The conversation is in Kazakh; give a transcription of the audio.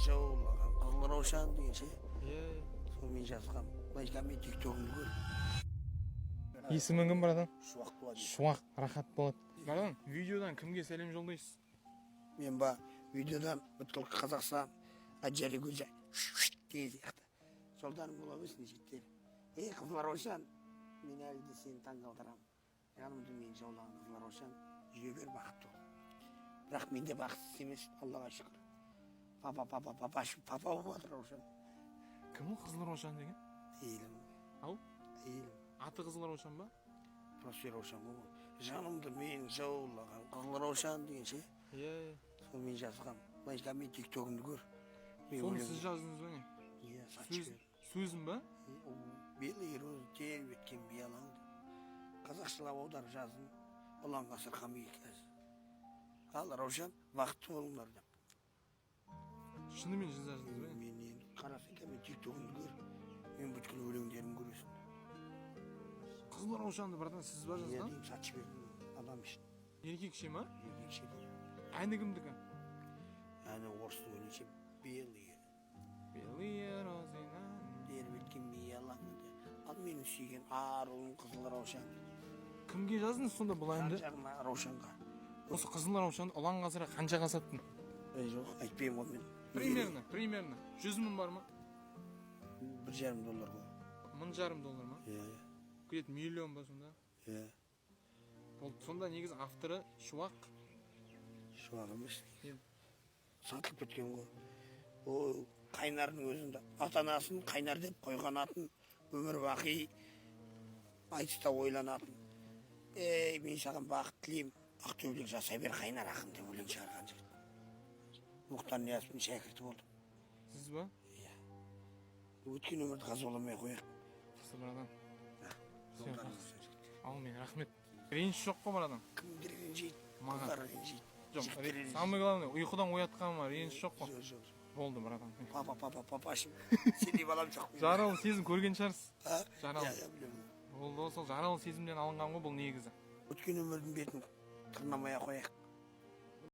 жаулаған қызыл раушан деген ше. Иә. Сол мен жазған. Байқа мен тиктогымды көр. Есімің кім братан? Шуақ болады. Шуақ, рахат болады. Братан, видеодан кімге сәлем жолдайсыз? Мен ба видеодан бүткіл Қазақстан Аджали Гүлжай деген сияқты. Жолдарың бола берсін жеттер. Қызыл раушан, мен әлі де сені таңғалдырамын. Жанымды мен жаулаған қызыл раушан, жүре бер бақытты бол. Бірақ менде бақытсыз емес, Аллаға шүкір. Папа болып жатыр раушан. Кім ол қызыл раушан деген? Әйелім. Ау? Әйелім. Аты қызыл раушан ба? Просто раушан ғой. Жанымды мен жаулаған қызыл раушан деген ше. Иә. Сол мен жазған. Байқа мен тиктогымды көр. Соны сіз жаздыңыз ба не? Иә, сачкер. Сөзім ба? Белый роз тербеткен биялаңды. Қазақшылап аударып жаздым. Ұлан ғасыр қамиеказ. Ал раушан, бақытты болыңдар деп. Шынымен жаздыңыз ба? Мен енді қарасаң, мен тиктогымды көр. Мен бүткіл өлеңдерін көресің. Қызыл раушанды братан сіз ба жазған? Деймін, сатшы бердім адам үшін. Еркекше ма? Еркекше деймін. Әні кімдікі? Әні орыстың өлеңше белые. Белые розина. Тербеткен биялаңды. Ал менің сүйген арулым қызыл раушан. Кімге жаздыңыз сонда бұл әнді? Жан-жарына раушанға. Осы қызыл раушанды ұлан ғасырға қаншаға саттың? Жоқ, айтпаймын ғой мен. Примерно. 100 мың бар ма? $1,5 ғой. $1,500 ма? Иә. Күрет миллион ба сонда? Иә. Сонда негізі авторы Шуақ. Шуақ емес. Сатылып кеткен ғой. О, қайнардың өзінде ата-анасын қайнар деп қойған атын өмір бақи айтыста ойланатын. Мен саған бақыт тілеймін. Ақтөбелік жасай бер қайнар ақын деп өлең шығарған жігіт. Мұхтар Ниязовтың шәкірті болдым. Сіз ба? Иә. Өткен өмірді қазбаламай қояйық. Жақсы братан. Жолдарыңыз. Аумин, рахмет. Реніш жоқ қой братан. Кімдер ренжиді? Маған. Қыздар ренжиді. Жоқ, самый главный, ұйқыдан оятқаныма реніш жоқ қой. Жоқ. Болды братан. Папашым. Сендей балам жоқ. Жаралы сезім көрген шығарсыз. Жаралы. Иә, білемін. Болды, сол жаралы сезімден алынған ғой бұл негізі. Өткен өмірдің бетін тырнамай ақ қояйық.